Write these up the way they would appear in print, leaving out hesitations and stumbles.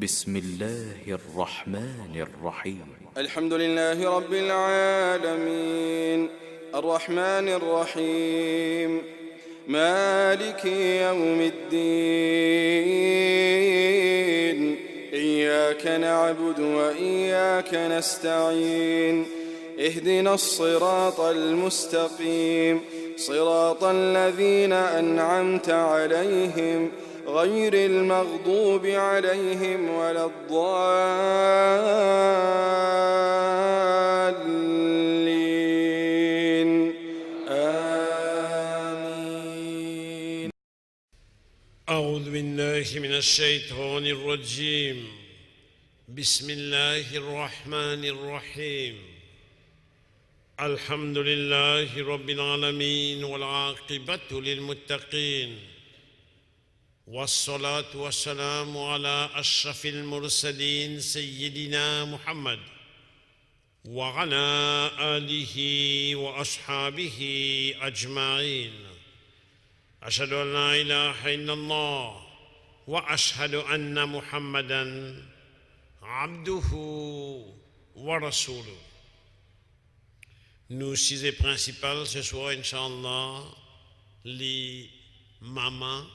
بسم الله الرحمن الرحيم الحمد لله رب العالمين الرحمن الرحيم مالك يوم الدين إياك نعبد وإياك نستعين اهدنا الصراط المستقيم صراط الذين أنعمت عليهم غير المغضوب عليهم ولا الضالين آمين. أعوذ بالله من الشيطان الرجيم. بسم الله الرحمن الرحيم. الحمد لله رب العالمين والعاقبة للمتقين، والصلاة والسلام على أشرف المرسلين سيدنا محمد وعلى آله وأصحابه أجمعين. أشهد أن لا إله إلا الله وأشهد أن محمدًا عبده ورسوله. Nous sujet principal ce soir, Inch'Allah, les Mama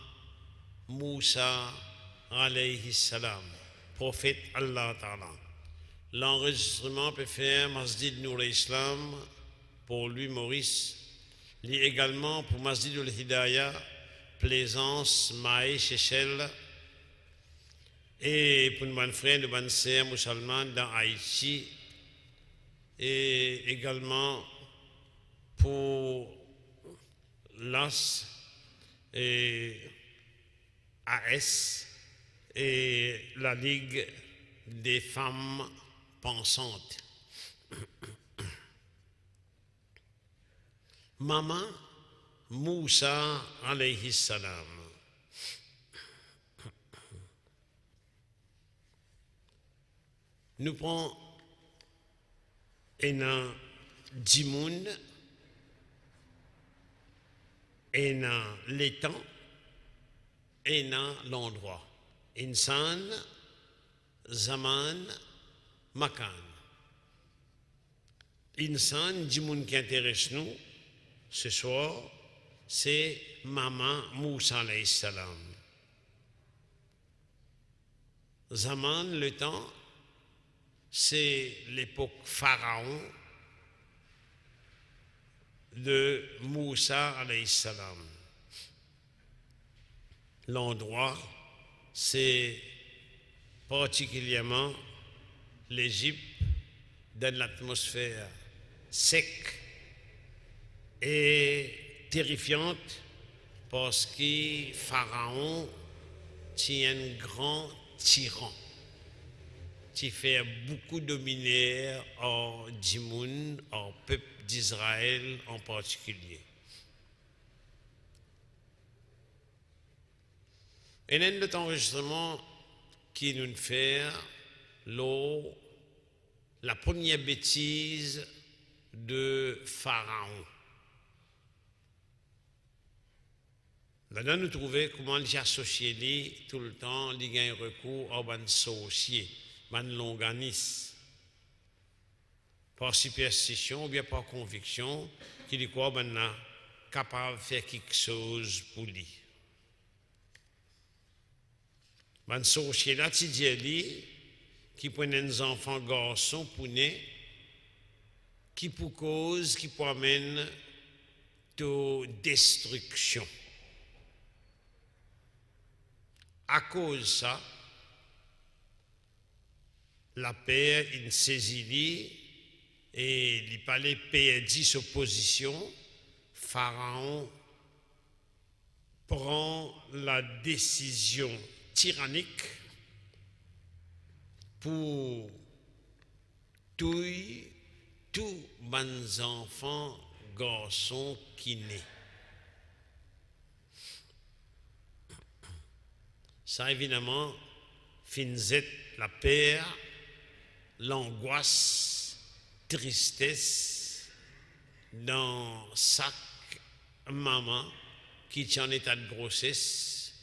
Moussa alayhi salam, prophète Allah Ta'ala. L'enregistrement peut faire Masjid Nour Islam pour lui Maurice, lui également pour Masjid al-Hidayah, Plaisance, Maï, Seychelles, et pour nos frères, nos sœurs musulmanes dans Haïti, et également pour l'AS et AS et la Ligue des femmes pensantes. Maman Moussa alayhi salam. Nous prenons un dimoun, un l'étang, et l'endroit. Insan, zaman, makan. Insan, dimoun qui intéresse nous ce soir, c'est Maman Moussa alayhi salam. Zaman, le temps, c'est l'époque pharaon de Moussa alayhi salam. L'endroit, c'est particulièrement l'Égypte, dans l'atmosphère sec et terrifiante, parce que Pharaon est un grand tyran qui fait beaucoup dominer en Djimoun, en peuple d'Israël en particulier. Et notre enregistrement qui nous fait la première bêtise de Pharaon. Là-dedans, nous trouvons comment il associé tout le temps, il y a un recours à un sorcier, à un longanis, par superstition ou bien par conviction, qu'il est quoi, capable de faire quelque chose pour lui. Un sorcier là, tu dis, qui prenait des enfants garçons pour naître, qui pour cause, qui pour amener de destruction. À cause de ça, la paix, il saisit et il parlait perdit sa position. Pharaon prend la décision tyrannique pour tuer tous les enfants garçons qui naissent. Ça, évidemment, finit la peur, l'angoisse, tristesse dans chaque maman qui est en état de grossesse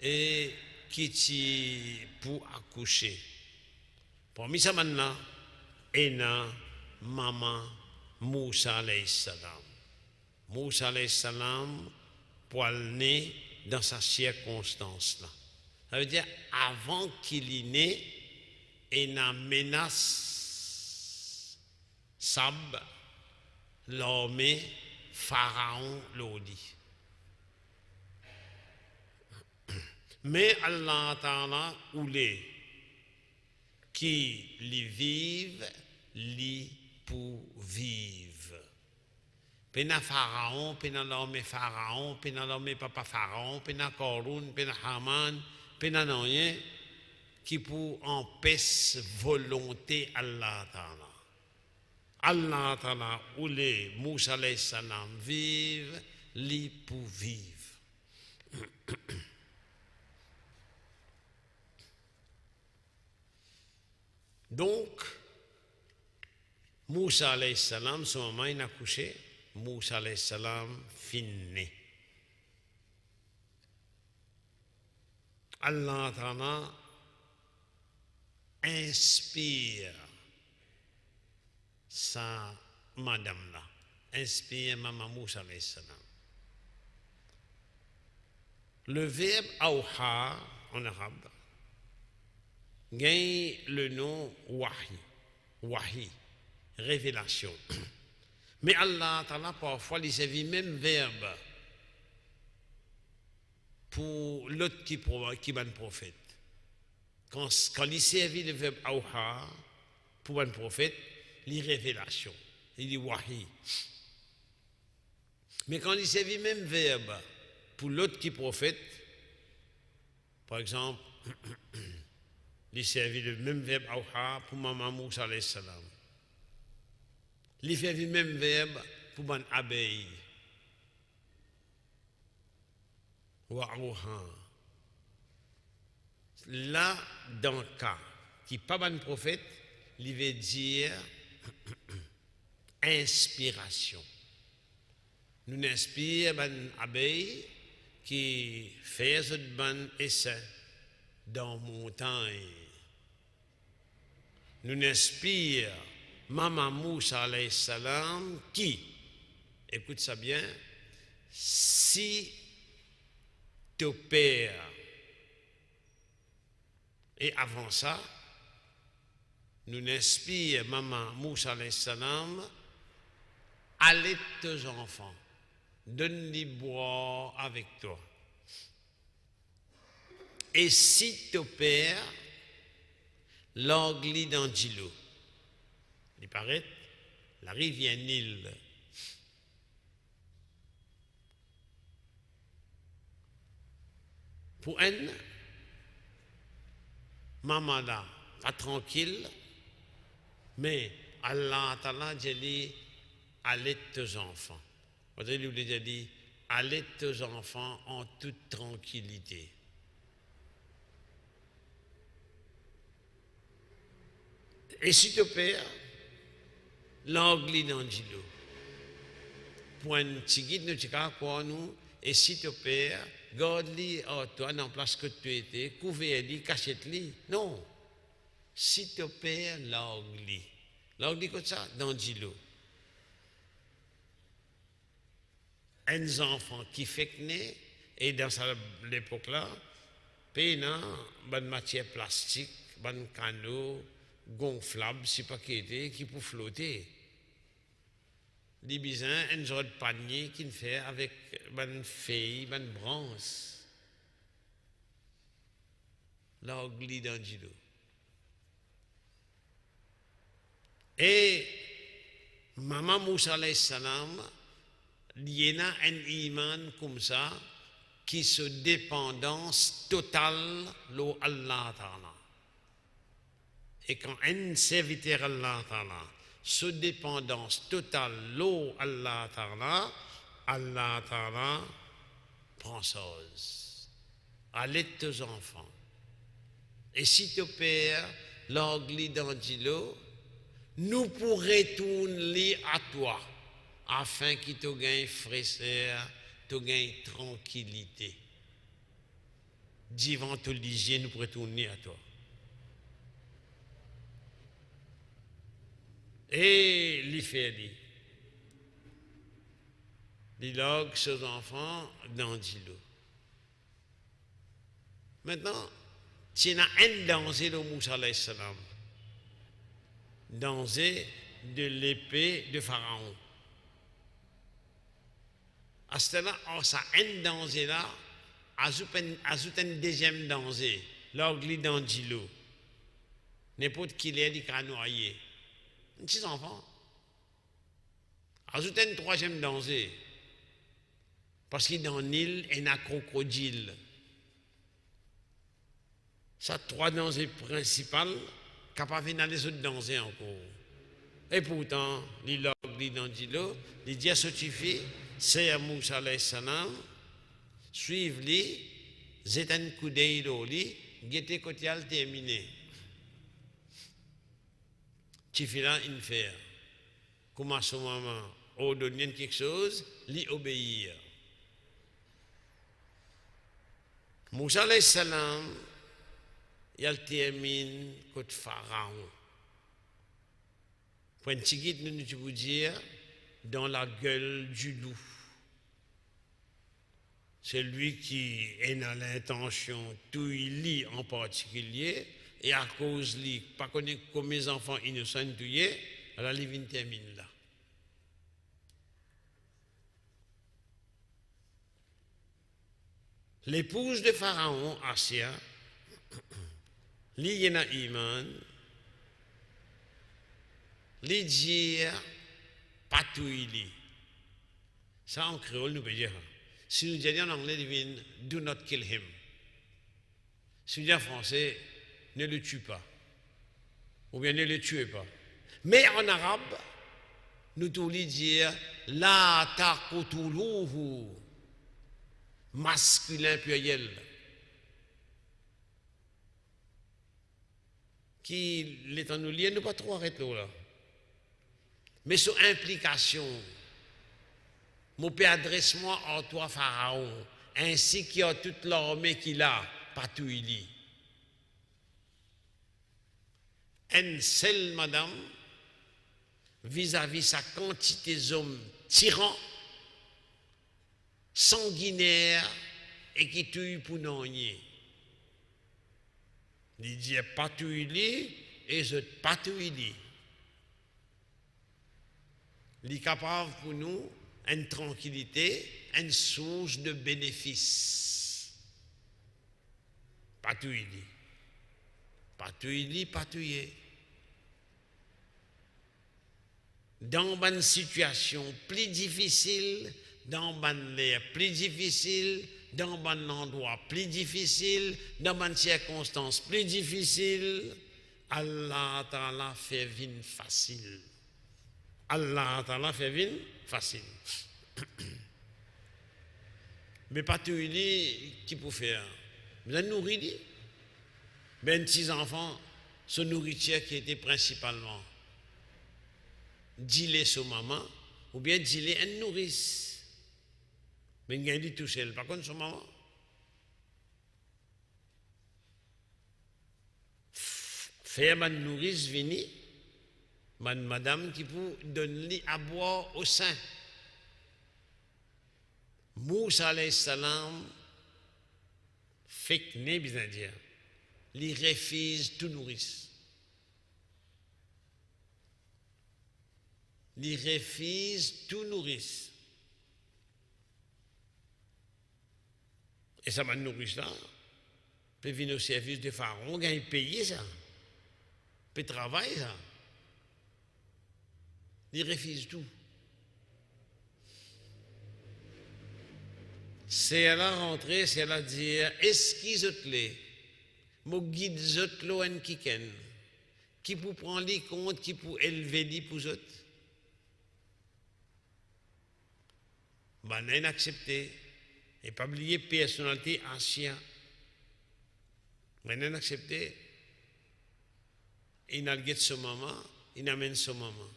et qui ti pour accoucher. Parmi ça maintenant, ena maman Moussa alayhi salam. Moussa alayhi salam pour né dans sa circonstance là. Ça veut dire avant qu'il y né, ena menace Sab l'armée Pharaon l'audi. Mais Allah Ta'ala oulé qui li vive, li pour vivre. Pena Pharaon, pena l'armée Pharaon, pena l'armée papa Pharaon, pena Koroun, pena Haman, pena rien qui pour empêcher volonté Allah Ta'ala. Allah Ta'ala oulé Moussa alayhi salam vive, li pour vivre. Donc, Moussa alayhi salam, son maman il a couché, Moussa alayhi salam finné. Allah Ta'ala inspire sa madame là, inspire maman Moussa alayhi salam. Le verbe awha en arabe gagne le nom wahi, wahi, révélation. Mais Allah Ta'ala parfois il servit même verbe pour l'autre qui est un prophète. Quand il servit le verbe awha pour un prophète, il révélation, il dit wahi. Mais quand il servit même verbe pour l'autre qui est prophète, par exemple, il servit le même verbe awha pour maman Moussa alayhi salam. Il fait le même verbe pour ban abeille. Wa awha. Là, dans le cas qui n'est pas ban prophète, il veut dire inspiration. Nous inspire ban abeille qui fait un ban essai dans la montagne. Nous inspire maman Moussa alayhi salam qui, écoute ça bien, si ton père, et avant ça, nous inspire maman Moussa alayhi salam, allez tes enfants, donne-les boire avec toi. Et si ton père, l'anglais d'Angelo, il paraît, la rivière Nil, pour un, maman là, pas tranquille, mais Allah Ta'ala dit, allez tes enfants. Vous avez dit, allez tes enfants en toute tranquillité. Et si tu pères, l'anglais d'Angelo, pour un petit guide, nous disons quoi nous, et si tu pères, garde-li à toi dans la place que tu étais, couvre-li, cachette-li. Non. Si tu pères, l'anglais. L'anglais comme ça, d'Angelo. Un enfant qui fait que né, et dans l'époque là, payant bonne matière plastique, bonne canot, gonflable, si pas qui était, qui pour flotter. Les bisins, un genre de panier qu'il fait avec bonne feuille, bonne branche. L'anglais d'Angelo. Et maman Moussa alayhi salam, il y a un iman comme ça qui se dépendance totale l'eau Allah Ta'ala. Et quand un serviteur Allah Ta'ala se dépendance totale l'eau Allah Ta'ala prend chose. Allez tes enfants. Et si tu pères l'anglais d'Angelo, nous pourrons retourner à toi afin qu'il te gagne fraîcheur, te gagne tranquillité. Divan tout lisier nous retourner à toi. Et les fait dit. Les logs aux enfants dans l'îlot. Maintenant, tu as un danger de Moussa alayhi salam. Danger de l'épée de Pharaon. À ce temps-là, ça un danger là, ajoute un deuxième danger. L'orgli dans l'îlot. N'importe qui l'est dit qu'à noyer. Un petit enfant. Ajoute un troisième danger. Parce que dans l'île, il y a un crocodile. Ça, trois dangers principaux, capables dans les autres dangers encore. Et pourtant, l'île dans l'île, il dit à ce qui fait, c'est à Moussa alayhi salam, suivre lui, c'est un coup d'œil lui, guetter côté al terminé. Tu fais là une faire. Comme à ce moment, on donne quelque chose, lui obéir. Moussa alayhi salam, il termine contre Pharaon. Pour un petit guide, nous vous dire, dans la gueule du loup. C'est lui qui est dans l'intention, tout il lit en particulier, et à cause de lui, pas connaître comme mes enfants innocents, alors il termine là. L'épouse de Pharaon, Asia, li yena iman, li dire patouili. Ça en créole nous peut dire. Si nous disons en anglais, divine, do not kill him. Si nous disons en français, ne le tue pas. Ou bien ne le tuez pas. Mais en arabe, nous pouvons dire la taqtuluhu, masculin pluriel. Qui l'étant nous lié, nous pas trop arrêter là. Mais sur implication, mon père adresse-moi à toi, Pharaon, ainsi qu'il y a toute l'armée qu'il a, pas tout il dit. Un seul madame, vis-à-vis sa quantité d'hommes tyrans, sanguinaires et qui tuent pour non nier. Il dit pas tout il dit et je pas tout il dit. Il est capable pour nous une tranquillité, une source de bénéfice. Pas tout il dit. Pas tout il dit, pas tout il est. Dans une situation plus difficile, dans un l'air plus difficile, dans un endroit plus difficile, dans une circonstance plus difficile, Allah Ta'ala fait vin facile. Allah Ta'ala fait vin facile. Mais pas tout il dit qui peut faire. Vous avez nourri, ben petits enfants, ce nourriture qui était principalement dis-les sur maman, ou bien dis-les un nourrice. Mais il y a dit tout seul, par contre, sur maman. Faire ma nourrice venir, madame qui peut donner à boire au sein. Moussa alayhi salam, fait que né, bien dire, il refuse tout nourrice. Il refuse tout nourrice. Et ça m'a nourrice là, peut venir au service de Pharaon, gagne payer ça, peut travailler ça. Il refuse tout. C'est elle a rentré, c'est elle a dit, est-ce qu'ils ont les, mon guide zot lo en kiken, qui pour prendre les comptes, qui pour élever les pour zot. Ben, on a accepté. Et pas oublier personnalité ancienne. Mais on a accepté. Il a le ce maman, il amène ce maman.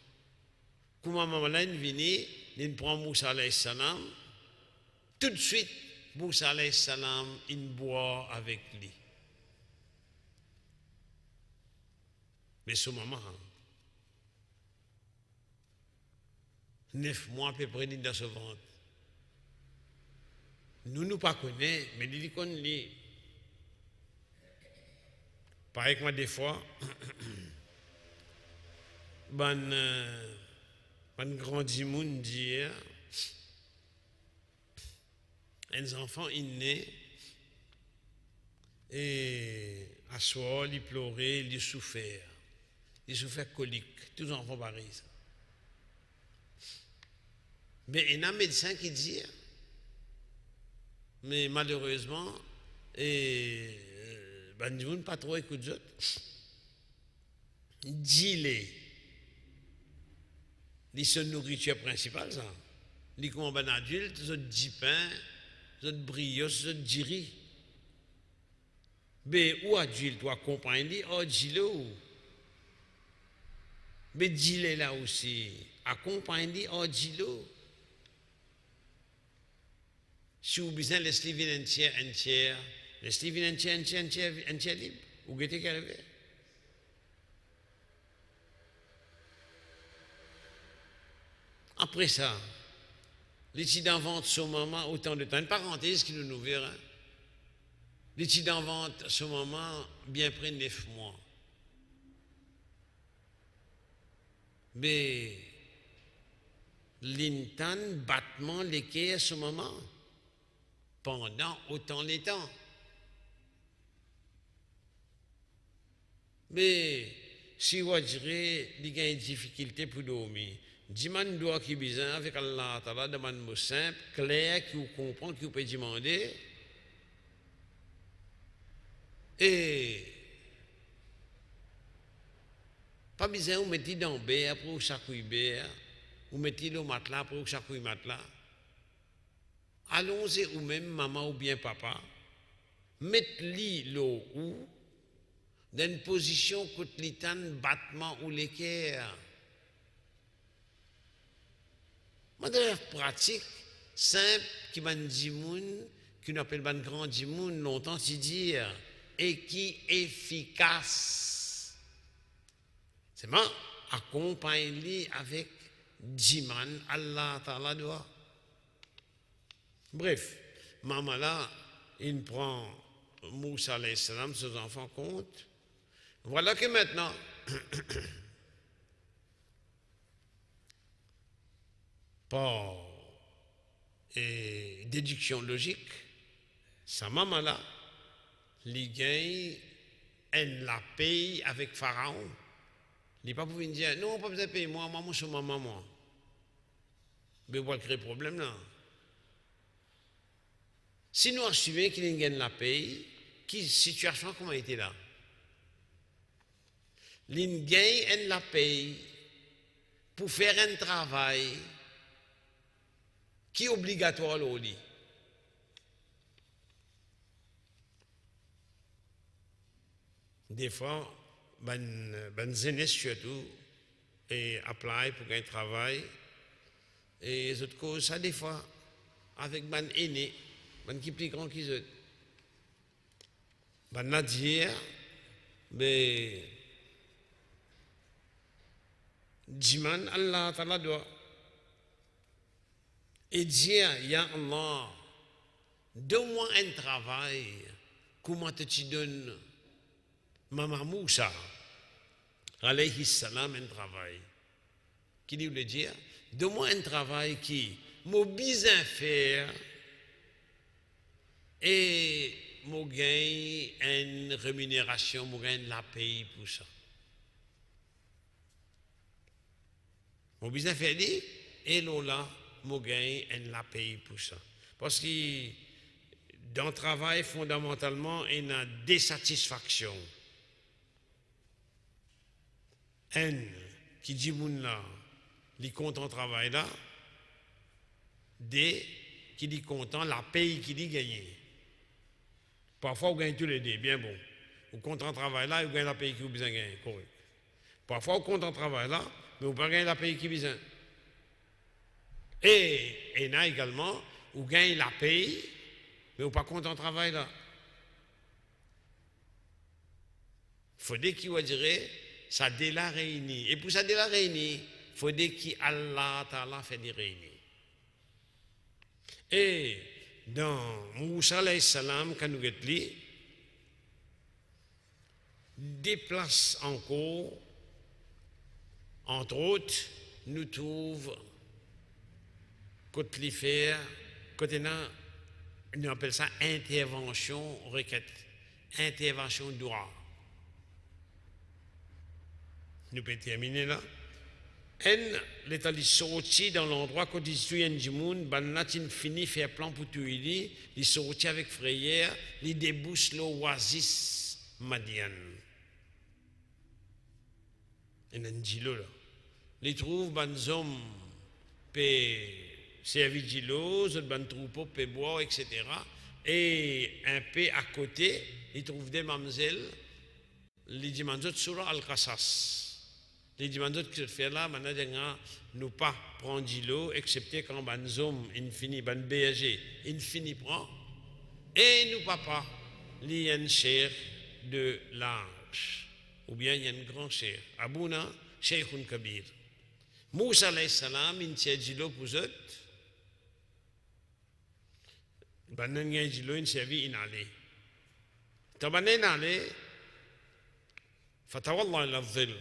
Quand maman là, il vient, il prend Moussa alayhi salam, tout de suite, Moussa alayhi salam, il boit avec lui. Mais ce moment, 9 mois à peu près dans ce ventre. Nous ne pas connaissons, mais il connaît. Pareil que moi, des fois, un grand dimoun dit, un enfant il naît et à soir il pleurait, il souffrait colique, tous les enfants pareil ça. Mais il y a un médecin qui dit, mais malheureusement, dimoun pas trop écoute autres. Dis-les. Les sont nourriture principale, ça. Les comme un adulte, les autres 10 pains, les autres brioches, les autres 10 riz. Mais ou adulte, ou accompagne, oh, dis-le. Mais dis-le là aussi. Accompagne, oh, dis-le. Si vous besoin de laisser entière, laissez-le entière libre. Ou qu'est-ce qui arrive? Après ça, les petits d'invente ce moment autant de temps. Une parenthèse qui nous verra. Les petits d'invente ce moment bien près de 9 mois. Mais l'intan battement l'équerre à ce moment pendant autant de temps. Mais si vous direz qu'il y a une difficulté pour dormir, demande doit qui besoin avec Allah Ta'ala demande simple, clair, qui vous comprend, qui vous peut demander. Et pas besoin de mettre dans le bain pour chaque bain, ou mettre le matelas pour chaque matelas. Allons-y ou même maman ou bien papa, mettez l'eau ou dans une position que l'étan battement ou l'équerre. Modèle pratique, simple, qui m'a dit qui nous appelle ban grand dimoun, longtemps si dire, et qui efficace. C'est moi, accompagne-les avec Diman, Allah Ta'ala doit. Bref, maman là, il prend Moussa alayhi salam, ses enfants comptent. Voilà que maintenant, par déduction logique, sa maman là, les gagne, elle la paye avec Pharaon. Il n'est pas pour venir dire, non, pas besoin de payer moi, maman, c'est ma maman. Mais on va créer problème là. Si nous assumons qu'il gagne la paye, qui situation comment était là? L'in gagne la paye pour faire un travail qui est obligatoire au lit. Des fois, ben jeunesse surtout, et apply pour un travail, et les autres causes, ça des fois, avec ben aîné, ben qui plus grand qu'ils autres. Ben Nadir, mais Jiman Allah Ta'ala doit. Et dire, ya Allah, donne-moi un travail, comment tu donnes Maman Moussa, alayhi salam, un travail. Qui dit le dire, donne-moi un travail qui m'a besoin faire et m'a gagné une rémunération, m'a gagné la paye pour ça. M'a besoin faire et là, m'a gagné la paye pour ça. Parce que dans le travail, fondamentalement, il y a une désatisfaction. Un qui dit moun là, il est content travail là, des qui dit content la paye qui dit gagner. Parfois vous gagnez tous les deux, bien bon. Vous content travail là, vous gagnez la paye qui vous besoin gagner, correct. Parfois vous content travail là, mais vous pas gagner la paye qui vous besoin. Et il y a également, vous gagnez la paye mais on pas content travail là. Faut dire qu'il va dire ça dès la réunie. Et pour ça dès la réunie, faut dire qu'Allah Ta'ala fait des réunies. Et dans Moussa alayhi salam, quand nous avons déplace encore, entre autres, nous trouvons côté l'hiver, côté nous appelle ça intervention requête, intervention droit. Nous pouvons terminer là. L'état de sorti dans l'endroit quand il suit un djimoun, il finit faire plan pour tout il sortit avec frayeur, il débouche l'oasis Madian. Il a un djilo là. Il trouve des hommes peut servir djilo, des troupeaux peut boire, etc. Et un peu à côté, il trouve des mamzelles, il dit Surah Al-Qasas. Les demandeurs qui se fait là, maintenant, nous pas prendre l'eau, excepté quand les hommes, ils finissent, les bergers, ils finissent prendre, et nous papa, il y a une chair de l'âge, ou bien il y a une grande chair. Abouna, Sheikhun Kabir. Moussa alayhi salam, il tient l'eau pour eux. Banan y a l'eau, il servi in allé. Tabanen allé, fatawallah il azil.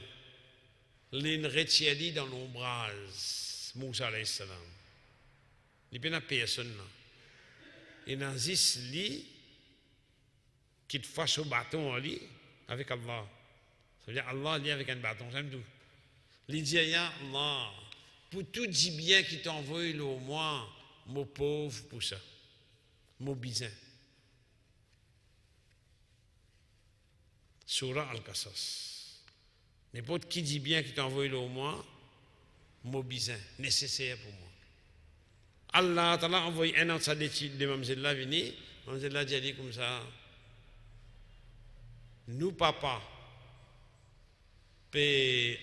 L'in retiedi dans l'ombrage, Moussa alayhi salam. Il n'y a pas personne. Il y a 10 lits qui te fassent au bâton en lit avec Allah. Ça veut dire Allah lit avec un bâton, c'est tout. Il dit Allah, pour tout dit bien qui t'envoie au moins, mon pauvre pour ça, mon bizin. Surah Al-Qasas. N'importe qui dit bien qui t'envoie au moins, mot bizin, nécessaire pour moi. Allah a envoyé un an de sa d'étude de Mamzella venir, Mamzella dit comme ça, nous papa,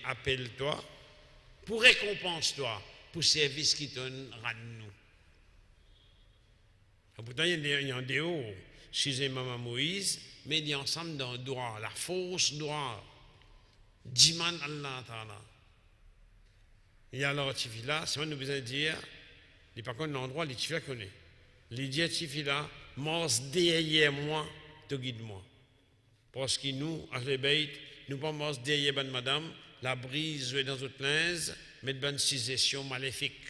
appelle-toi, pour récompense-toi, pour service qui donne à nous. Pourtant, il y a un déo chez Maman Moïse, mais il y a ensemble dans le droit, la force droit. Diman Allah Ta'ala. Et alors, Tifila, c'est nous besoin de dire, il par contre, l'endroit, les Tifila connaît. Les dire Tifila, mors derrière moi, te guide-moi. Parce que nous, à l'ébait, nous pas mors derrière ben madame, la brise est dans notre linge, mais ben succession maléfique.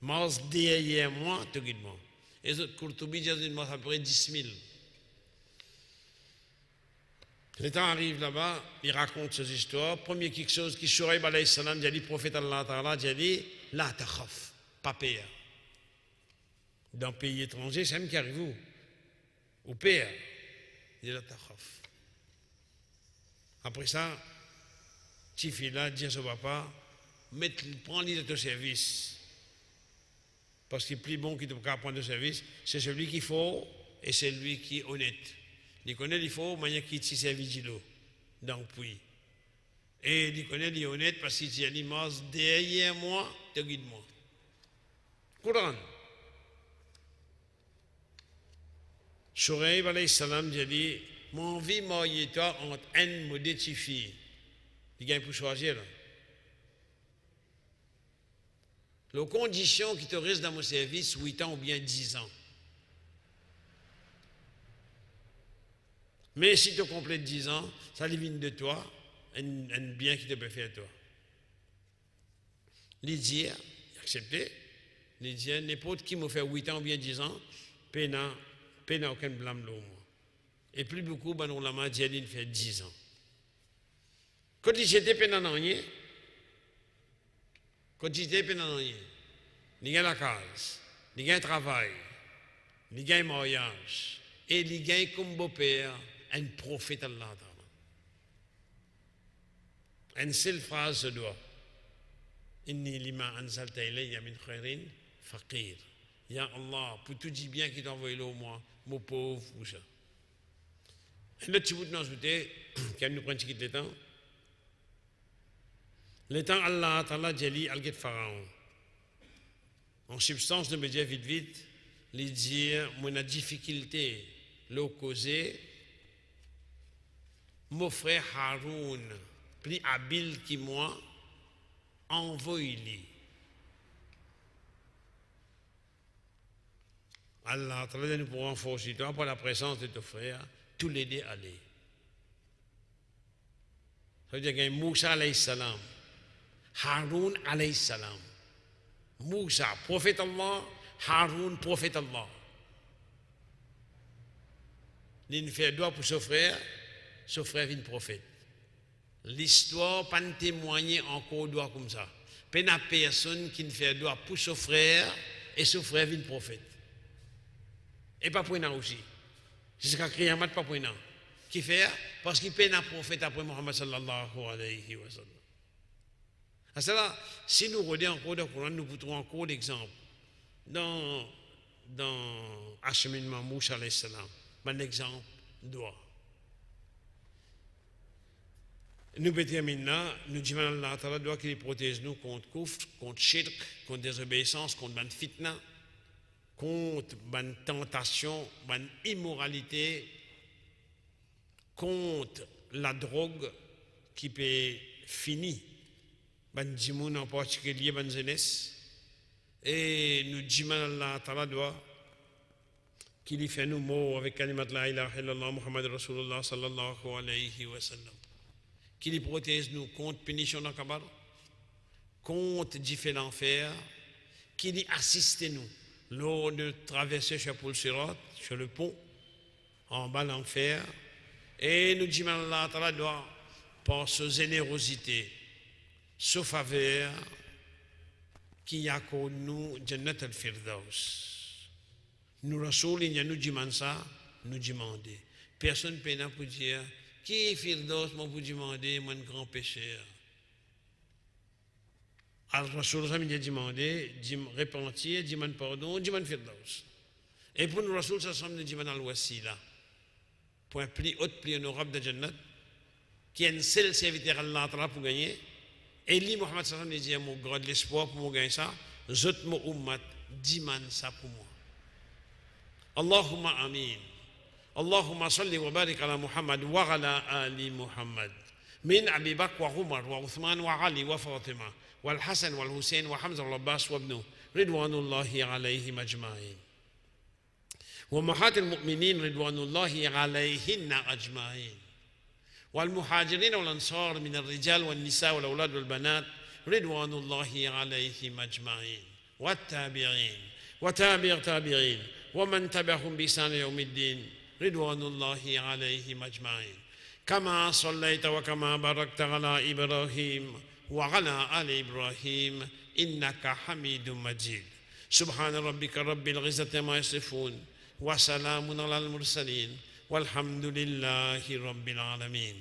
Mors derrière moi, te guide-moi. Et les autres Kourtoubi disent à peu près 10 000. Le temps arrive là-bas, il raconte ces histoires. Premier quelque chose qui Shoaib alayhi salam dit, prophète Allah Ta'ala dit, la takhaf, pas peur. Dans un pays étranger, c'est même qui arrive où? Au père. Il dit la takhaf. Après ça, Tifi là dit à son papa, prends-lui de ton service. Parce que le plus bon qui te peut prendre de service, c'est celui qui faut et c'est lui qui est honnête. Il connaît il faut manière qui t'y servit de l'eau dans le puits. Et il connaît il est honnête parce qu'il dit mors derrière moi, te guide-moi. Courant. Shoaib alayhi salam dit mon vie marié toi entre un modèle de fille. Il gagne pour choisir là. Les conditions qui te restent dans mon service 8 ans ou bien 10 ans. Mais si tu complètes 10 ans, ça divine de toi, un bien qui te peut faire toi. Lydia, accepté. Lydia, n'importe qui m'a fait 8 ans ou bien 10 ans, peine aucun blâme là au moins. Et plus beaucoup, ben on l'a m'a dit, il fait 10 ans. Quand j'étais peine en rien, il y a la case, il y a un travail, il y a un mariage, et il y a comme beau-père un prophète Allah. Une seule phrase se doit. Inni lima anzalta ilayya min khairin faqir. Ya Allah, pour tout dire bien qui t'a envoyé là au moins, mon pauvre ou ça. Et le petit bout de nos bouteilles, qui nous prend le temps. Le temps Allah Ta'ala Jali al-Get Pharaon. En substance, de me dire vite, lui dire mon difficulté le causer mon frère Haroun plus habile que moi envoie-lui. Allah nous pour renforcer toi par la présence de ton frère tous les deux aller. Ça veut dire qu'il y a Moussa alayhi salam, Haroun alayhi salam. Moussa, prophète Allah, Haroun, prophète Allah. Il fait droit pour son frère vient prophète. L'histoire pas témoigner encore droit comme ça. Pas une personne qui ne fait droit pour son frère et son frère vient prophète. Et pas pour nous aussi. Jusqu'à Kiyamat, pas pour nous. Qui fait? Parce qu'il peut un prophète après Muhammad sallallahu alayhi wa sallam. À cela, si nous regardons encore dans le Coran, nous pouvons encore d'exemples. Dans Acheminement Moussa alayhi salam, un exemple doit. Nous déterminons, nous disons Allah Ta'ala doit qu'il protège nous contre kufr, contre shirk, contre désobéissance, contre ban fitna, contre ban tentation, ban immoralité, contre la drogue qui peut finir, ban djimoun en particulier, ban jeunesse. Et nous disons Allah Ta'ala doit qu'il fait nous morts avec kalimat la ilaha illallah Muhammad Rasulullah sallallahu alayhi wa sallam. Qu'il protège nous contre punition dans le Kabar, contre différents l'enfer, qu'il assiste nous lors de traverser sur le Sirat, sur le pont, en bas l'enfer, et nous disons Allah Ta'ala doit, par sa générosité, sa faveur, qui y a pour nous Jannat al-Firdaus. Nous Rasoul, il y a nous demandé ça, nous demander. Personne ne peut pour dire qui est Firdaus, moi vous demander, moi un grand pécheur. Alors Rasoul ça m'a demandé, repentir, demande pardon, demande Firdaus. Et pour nous Rasoul ça semble nous demande al-Wasila. Point plus haut, plus honorable de Jannat, qui est un seul serviteur Allah pour gagner. Et lui, Muhammad sallallahu alayhi wa sallam, dit, mon grand l'espoir pour gagner ça, zot mo ummat, demande ça pour moi. Allahumma amin. اللهم صل وبارك على محمد وعلى آل محمد من أبي بكر وعمر وعثمان وعلي وفاطمة والحسن والحسين وحمزة والعباس وابنه رضوان الله عليهم أجمعين وأمهات المؤمنين رضوان الله عليهن أجمعين والمهاجرين والأنصار من الرجال والنساء والأولاد والبنات رضوان الله عليهم أجمعين والتابعين وتابع تابعين ومن تبعهم بإحسان يوم الدين رضوان الله عليهم أجمعين كما صليت وكما باركت على إبراهيم وعلى آل إبراهيم إنك حميد مجيد سبحان ربك رب العزة ما يصفون وسلام على المرسلين والحمد لله رب العالمين